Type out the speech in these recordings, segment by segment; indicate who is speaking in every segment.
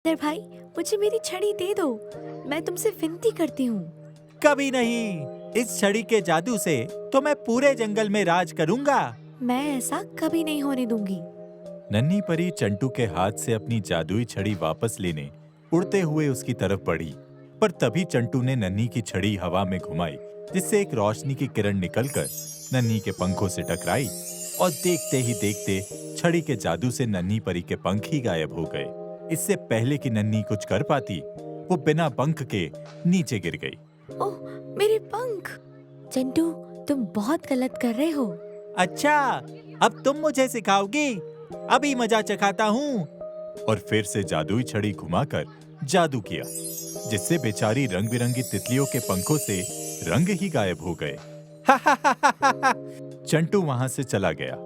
Speaker 1: बंदर भाई, मुझे मेरी छड़ी दे दो। मैं तुमसे विनती करती हूँ।
Speaker 2: कभी नहीं। इस छड़ी के जादू से तो मैं पूरे जंगल में राज करूंगा।
Speaker 1: मैं ऐसा कभी नहीं होने दूंगी।
Speaker 2: नन्ही परी चंटू के हाथ से अपनी जादुई छड़ी वापस लेने उड़ते हुए उसकी तरफ बढ़ी, पर तभी चंटू ने नन्ही की छड़ी हवा में घुमाई, जिससे एक रोशनी की किरण निकलकर नन्ही के पंखों से टकराई और देखते ही देखते छड़ी के जादू से नन्ही परी के पंख ही गायब हो गए। इससे पहले कि नन्ही कुछ कर पाती, वो बिना पंख के नीचे गिर गई।
Speaker 1: ओह, मेरे पंख! चंटू, तुम बहुत गलत कर रहे हो।
Speaker 2: अच्छा, अब तुम मुझे सिखाओगी? अभी मजा चखाता हूँ। और फिर से जादुई छड़ी घुमाकर जादू किया, जिससे बेचारी रंग बिरंगी तितलियों के पंखों से रंग ही गायब हो गए। चंटू वहां से चला गया।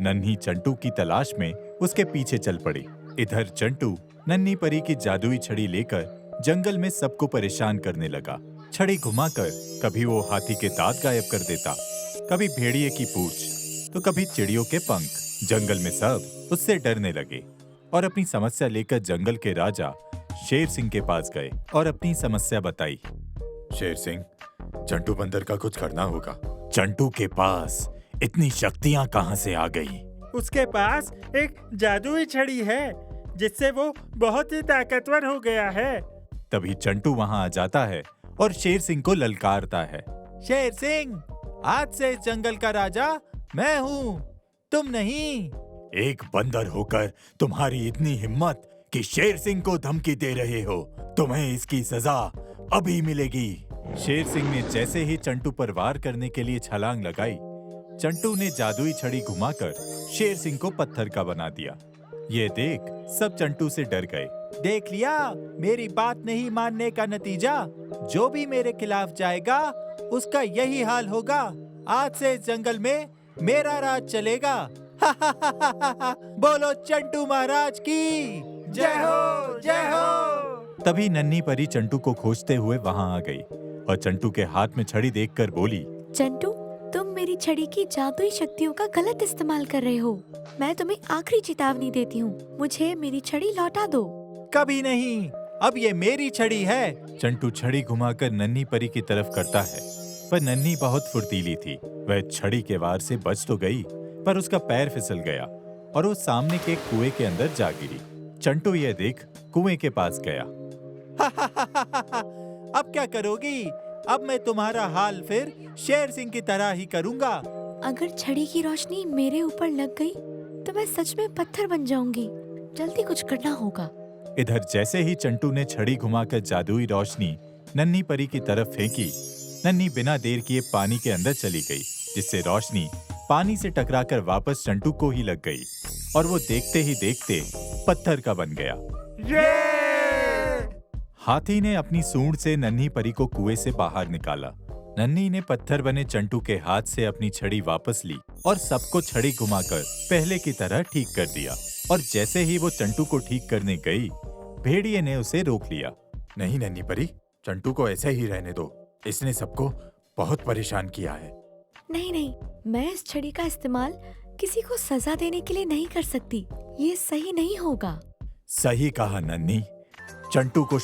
Speaker 2: नन्ही चंटू की तलाश में उसके पीछे चल पड़ी। इधर चंटू नन्ही परी की जादुई छड़ी लेकर जंगल में सबको परेशान करने लगा। छड़ी घुमाकर कभी वो हाथी के दांत गायब कर देता, कभी भेड़िए की पूंछ, तो कभी चिड़ियों के पंख। जंगल में सब उससे डरने लगे और अपनी समस्या लेकर जंगल के राजा शेर सिंह के पास गए और अपनी समस्या बताई। शेर सिंह, चंटू बंदर का कुछ करना होगा। चंटू के पास इतनी शक्तियां कहां से आ गई?
Speaker 3: उसके पास एक जादुई छड़ी है, जिससे वो बहुत ही ताकतवर हो गया है।
Speaker 2: तभी चंटू वहां आ जाता है और शेर सिंह को ललकारता है। शेर सिंह, आज से इस जंगल का राजा मैं हूँ, तुम नहीं। एक बंदर होकर तुम्हारी इतनी हिम्मत कि शेर सिंह को धमकी दे रहे हो। तुम्हें इसकी सजा अभी मिलेगी। शेर सिंह ने जैसे ही चंटू पर वार करने के लिए छलांग लगाई, चंटू ने जादुई छड़ी घुमाकर शेर सिंह को पत्थर का बना दिया। ये देख सब चंटू से डर गए। देख लिया, मेरी बात नहीं मानने का नतीजा। जो भी मेरे खिलाफ जाएगा उसका यही हाल होगा। आज से इस जंगल में मेरा राज चलेगा। बोलो चंटू महाराज की
Speaker 3: जय हो, जय हो।
Speaker 2: तभी नन्ही परी चंटू को खोजते हुए वहां आ गई और चंटू के हाथ में छड़ी देखकर बोली,
Speaker 1: चंटू, तुम मेरी छड़ी की जादुई शक्तियों का गलत इस्तेमाल कर रहे हो। मैं तुम्हें आखिरी चेतावनी देती हूँ, मुझे मेरी छड़ी लौटा दो।
Speaker 2: कभी नहीं, अब ये मेरी छड़ी है। चंटू छड़ी घुमाकर नन्ही परी की तरफ करता है, पर नन्ही बहुत फुर्तीली थी। वह छड़ी के वार से बच तो गई, पर उसका पैर फिसल गया और वो सामने के कुएं के अंदर जा गिरी। चंटू यह देख कुएं के पास गया। अब क्या करोगी? अब मैं तुम्हारा हाल फिर शेर सिंह की तरह ही करूंगा।
Speaker 1: अगर छड़ी की रोशनी मेरे ऊपर लग गई तो मैं सच में पत्थर बन जाऊंगी। जल्दी कुछ करना होगा।
Speaker 2: इधर जैसे ही चंटू ने छड़ी घुमाकर जादुई रोशनी नन्ही परी की तरफ फेंकी, नन्ही बिना देर किए पानी के अंदर चली गई, जिससे रोशनी पानी से टकराकर वापस चंटू को ही लग गई और वो देखते ही देखते पत्थर का बन गया। हाथी ने अपनी सूंड से नन्ही परी को कुएं से बाहर निकाला। नन्ही ने पत्थर बने चंटू के हाथ से अपनी छड़ी वापस ली और सबको छड़ी घुमाकर पहले की तरह ठीक कर दिया। और जैसे ही वो चंटू को ठीक करने गई, भेड़िए ने उसे रोक लिया। नहीं नन्ही परी, चंटू को ऐसे ही रहने दो। इसने सबको बहुत परेशान किया है।
Speaker 1: नहीं नहीं, मैं इस छड़ी का इस्तेमाल किसी को सजा देने के लिए नहीं कर सकती। ये सही नहीं होगा।
Speaker 2: सही कहा नन्ही। चंटू को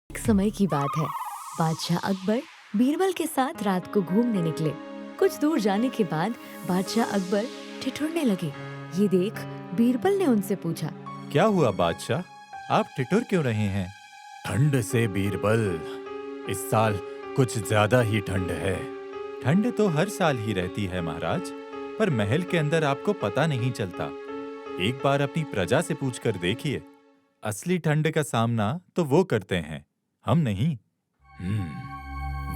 Speaker 1: एक समय की बात है, बादशाह अकबर बीरबल के साथ रात को घूमने निकले। कुछ दूर जाने के बाद बादशाह अकबर ठिठुरने लगे। ये देख बीरबल ने उनसे पूछा,
Speaker 2: क्या हुआ बादशाह, आप ठिठुर क्यों रहे हैं? ठंड से बीरबल, इस साल कुछ ज्यादा ही ठंड है। ठंड तो हर साल ही रहती है महाराज, पर महल के अंदर आपको पता नहीं चलता। एक बार अपनी प्रजा से पूछकर देखिए, असली ठंड का सामना तो वो करते हैं, हम नहीं।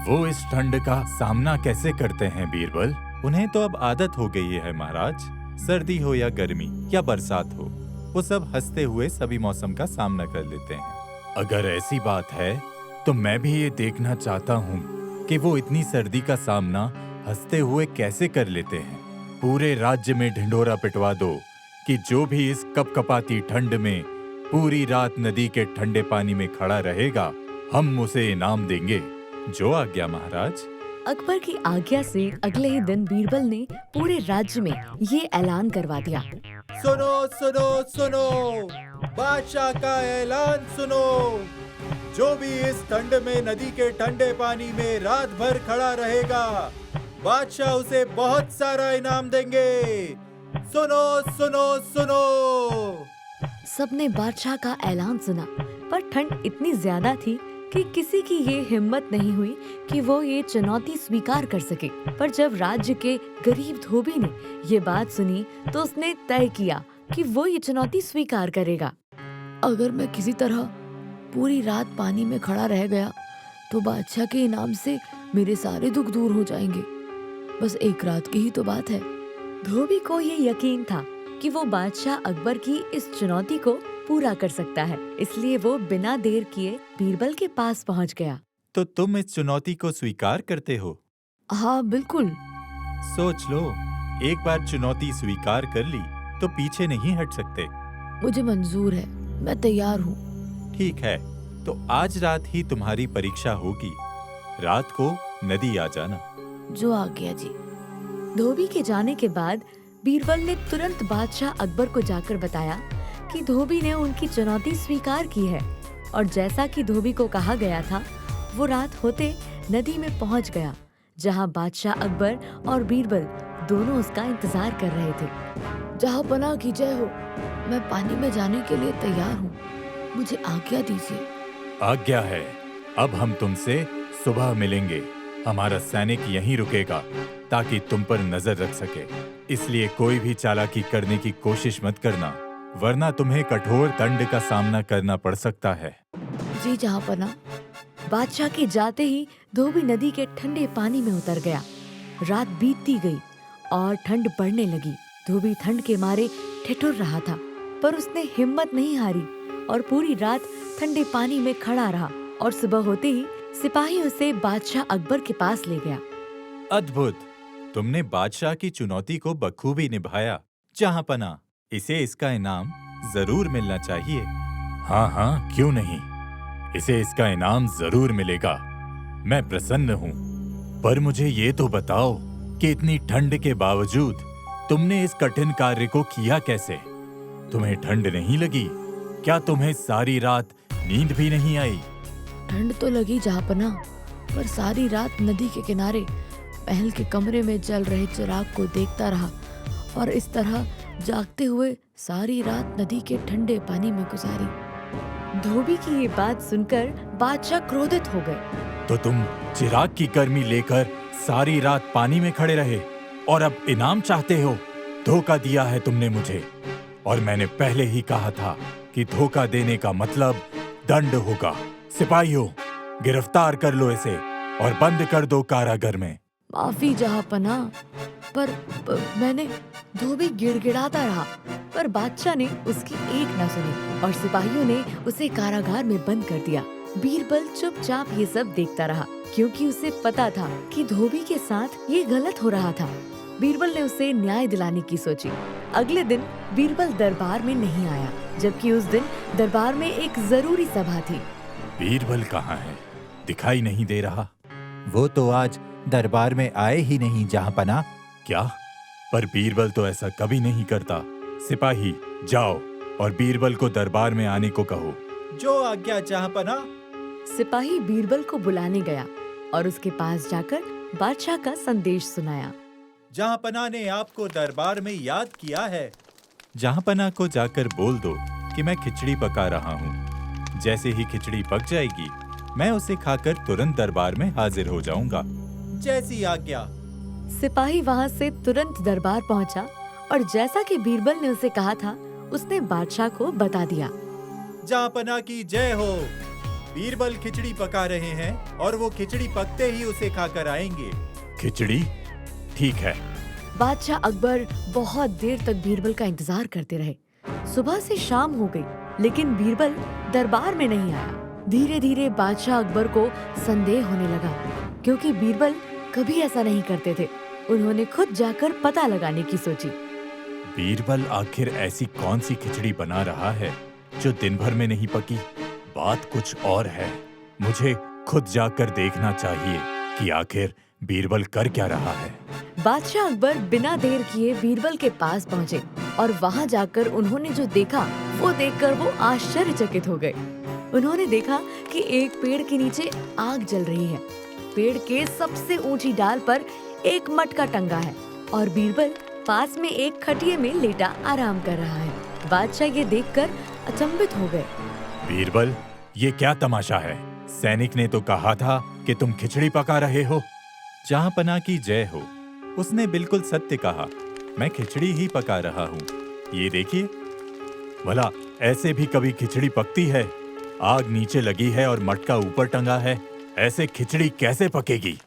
Speaker 2: वो इस ठंड का सामना कैसे करते हैं बीरबल? उन्हें तो अब आदत हो गई है महाराज, सर्दी हो या गर्मी या बरसात हो, वो सब हंसते हुए सभी मौसम का सामना कर लेते हैं। अगर ऐसी बात है तो मैं भी ये देखना चाहता हूँ कि वो इतनी सर्दी का सामना हंसते हुए कैसे कर लेते हैं। पूरे राज्य में ढिंढोरा पिटवा दो कि जो भी इस कपकपाती ठंड में पूरी रात नदी के ठंडे पानी में खड़ा रहेगा, हम उसे इनाम देंगे। जो आज्ञा महाराज।
Speaker 1: अकबर की आज्ञा से अगले ही दिन बीरबल ने पूरे राज्य में ये ऐलान करवा दिया।
Speaker 2: सुनो सुनो सुनो, बादशाह का ऐलान सुनो। जो भी इस ठंड में नदी के ठंडे पानी में रात भर खड़ा रहेगा, बादशाह उसे बहुत सारा इनाम देंगे। सुनो सुनो सुनो।
Speaker 1: सबने बादशाह का ऐलान सुना, पर ठंड इतनी ज्यादा थी कि किसी की ये हिम्मत नहीं हुई कि वो ये चुनौती स्वीकार कर सके। पर जब राज्य के गरीब धोबी ने ये बात सुनी तो उसने तय किया कि वो ये चुनौती स्वीकार करेगा। अगर मैं किसी तरह पूरी रात पानी में खड़ा रह गया तो बादशाह के इनाम से मेरे सारे दुख दूर हो जाएंगे। बस एक रात की ही तो बात है। धोबी को ये यकीन था कि वो बादशाह अकबर की इस चुनौती को पूरा कर सकता है, इसलिए वो बिना देर किए बीरबल के पास पहुंच गया।
Speaker 2: तो तुम इस चुनौती को स्वीकार करते हो?
Speaker 1: हाँ बिल्कुल।
Speaker 2: सोच लो, एक बार चुनौती स्वीकार कर ली तो पीछे नहीं हट सकते।
Speaker 1: मुझे मंजूर है, मैं तैयार हूँ।
Speaker 2: ठीक है, तो आज रात ही तुम्हारी परीक्षा होगी। रात को नदी आ जाना।
Speaker 1: जो आ गया जी। धोबी के जाने के बाद बीरबल ने तुरंत बादशाह अकबर को जाकर बताया कि धोबी ने उनकी चुनौती स्वीकार की है। और जैसा कि धोबी को कहा गया था, वो रात होते नदी में पहुंच गया, जहां बादशाह अकबर और बीरबल दोनों उसका इंतजार कर रहे थे। जहां पनाह की जय हो, मैं पानी में जाने के लिए तैयार हूँ, मुझे आज्ञा दीजिए।
Speaker 2: आज्ञा है। अब हम तुमसे सुबह मिलेंगे। हमारा सैनिक यहीं रुकेगा ताकि तुम पर नजर रख सके, इसलिए कोई भी चालाकी करने की कोशिश मत करना, वरना तुम्हें कठोर दंड का सामना करना पड़ सकता है।
Speaker 1: जी जहाँपनाह। बादशाह के जाते ही धोबी नदी के ठंडे पानी में उतर गया। रात बीतती गई और ठंड बढ़ने लगी। धोबी ठंड के मारे ठिठुर रहा था, पर उसने हिम्मत नहीं हारी और पूरी रात ठंडे पानी में खड़ा रहा। और सुबह होते ही सिपाही उसे बादशाह अकबर के पास ले गया।
Speaker 2: अद्भुत! तुमने बादशाह की चुनौती को बखूबी निभाया। जहाँपनाह, इसे इसका इनाम जरूर मिलना चाहिए। हाँ हाँ, क्यों नहीं, इसे इसका इनाम जरूर मिलेगा। मैं प्रसन्न हूँ। पर मुझे ये तो बताओ कि इतनी ठंड के बावजूद तुमने इस कठिन कार्य को किया कैसे? तुम्हें ठंड नहीं लगी? क्या तुम्हें सारी रात नींद भी नहीं आई?
Speaker 1: ठंड तो लगी जहाँपनाह, पर सारी रात नदी के किनारे महल के कमरे में जल रहे चिराग को देखता रहा और इस तरह जागते हुए सारी रात नदी के ठंडे पानी में गुजारी। धोबी की ये बात सुनकर बादशाह क्रोधित हो गए।
Speaker 2: तो तुम चिराग की गर्मी लेकर सारी रात पानी में खड़े रहे और अब इनाम चाहते हो? धोखा दिया है तुमने मुझे, और मैंने पहले ही कहा था कि धोखा देने का मतलब दंड होगा। सिपाहियों, गिरफ्तार कर लो इसे और बंद कर दो कारागार में।
Speaker 1: माफी जहाँपनाह, पर मैंने धोबी गिड़गिड़ाता रहा, पर बादशाह ने उसकी एक न सुनी और सिपाहियों ने उसे कारागार में बंद कर दिया। बीरबल चुपचाप ये सब देखता रहा, क्योंकि उसे पता था कि धोबी के साथ ये गलत हो रहा था। बीरबल ने उसे न्याय दिलाने की सोची। अगले दिन बीरबल दरबार में नहीं आया, जबकि उस दिन दरबार में एक जरूरी सभा थी।
Speaker 2: बीरबल कहाँ है? दिखाई नहीं दे रहा। वो तो आज दरबार में आए ही नहीं जहाँपनाह। क्या? पर बीरबल तो ऐसा कभी नहीं करता। सिपाही, जाओ और बीरबल को दरबार में आने को कहो। जो आज्ञा जहाँपनाह।
Speaker 1: सिपाही बीरबल को बुलाने गया और उसके पास जाकर बादशाह का संदेश सुनाया।
Speaker 2: जहाँपनाह ने आपको दरबार में याद किया है। जहाँपनाह को जाकर बोल दो कि मैं खिचड़ी पका रहा हूँ। जैसे ही खिचड़ी पक जाएगी, मैं उसे खाकर तुरंत दरबार में हाजिर हो जाऊंगा। जैसी आज्ञा।
Speaker 1: सिपाही वहाँ से तुरंत दरबार पहुँचा और जैसा कि बीरबल ने उसे कहा था, उसने बादशाह को बता दिया।
Speaker 2: जहाँपना की जय हो। बीरबल खिचड़ी पका रहे हैं और वो खिचड़ी पकते ही उसे खाकर आएंगे। खिचड़ी? ठीक है।
Speaker 1: बादशाह अकबर बहुत देर तक बीरबल का इंतजार करते रहे। सुबह से शाम हो गई, लेकिन बीरबल दरबार में नहीं आया। धीरे धीरे बादशाह अकबर को संदेह होने लगा, क्योंकि बीरबल कभी ऐसा नहीं करते थे। उन्होंने खुद जाकर पता लगाने की सोची।
Speaker 2: बीरबल आखिर ऐसी कौन सी खिचड़ी बना रहा है जो दिन भर में नहीं पकी? बात कुछ और है। मुझे खुद जाकर देखना चाहिए कि आखिर बीरबल कर क्या रहा है।
Speaker 1: बादशाह अकबर बिना देर किए बीरबल के पास पहुँचे और वहाँ जाकर उन्होंने जो देखा वो देखकर वो आश्चर्यचकित हो गए। उन्होंने देखा कि एक पेड़ के नीचे आग जल रही है। पेड़ के सबसे ऊंची डाल पर एक मटका टंगा है और बीरबल पास में एक खटिये में लेटा आराम कर रहा है। बादशाह ये देखकर अचंभित हो गए।
Speaker 2: बीरबल, ये क्या तमाशा है? सैनिक ने तो कहा था कि तुम खिचड़ी पका रहे हो। जहाँपना की जय हो। उसने बिल्कुल सत्य कहा। मैं खिचड़ी ही पका रहा हूँ। ये देखिए। भला ऐसे भी कभी खिचड़ी पकती है? आग नीचे लगी है और मटका ऊपर टंगा है। ऐसे खिचड़ी कैसे पकेगी?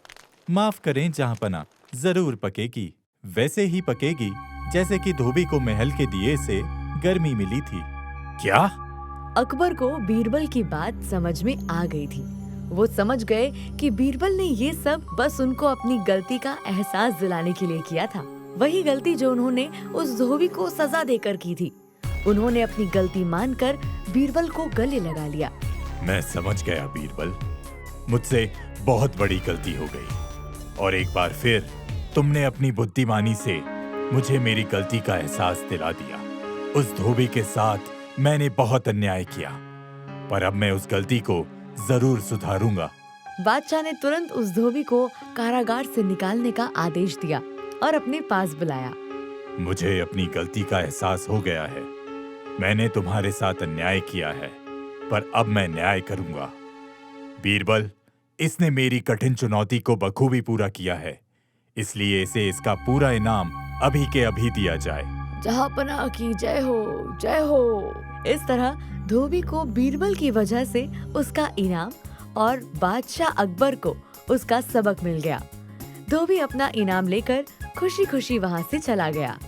Speaker 2: माफ करें जहाँपना, जरूर पकेगी। वैसे ही पकेगी जैसे कि धोबी को महल के दिए से गर्मी मिली थी। क्या?
Speaker 1: अकबर को बीरबल की बात समझ में आ गई थी। वो समझ गए कि बीरबल ने ये सब बस उनको अपनी गलती का एहसास दिलाने के लिए किया था। वही गलती जो उन्होंने उस धोबी को सजा देकर की थी। उन्होंने अपनी गलती मानकर बीरबल को गले लगा लिया।
Speaker 2: मैं समझ गया बीरबल, मुझसे बहुत बड़ी गलती हो गई और एक बार फिर तुमने अपनी बुद्धिमानी से मुझे मेरी गलती का एहसास दिला दिया। उस धोबी के साथ मैंने बहुत अन्याय किया, पर अब मैं उस गलती को जरूर सुधारूंगा।
Speaker 1: बादशाह ने तुरंत उस धोबी को कारागार से निकालने का आदेश दिया और अपने पास बुलाया।
Speaker 2: मुझे अपनी गलती का एहसास हो गया है। मैंने तुम्हारे साथ अन्याय किया है, पर अब मैं न्याय करूंगा। बीरबल, इसने मेरी कठिन चुनौती को बखूबी पूरा किया है, इसलिए इसे इसका पूरा इनाम अभी के अभी दिया जाए।
Speaker 1: जहाँपना की जय हो, जय हो। इस तरह धोबी को बीरबल की वजह से उसका इनाम और बादशाह अकबर को उसका सबक मिल गया। धोबी अपना इनाम लेकर खुशी खुशी वहाँ से चला गया।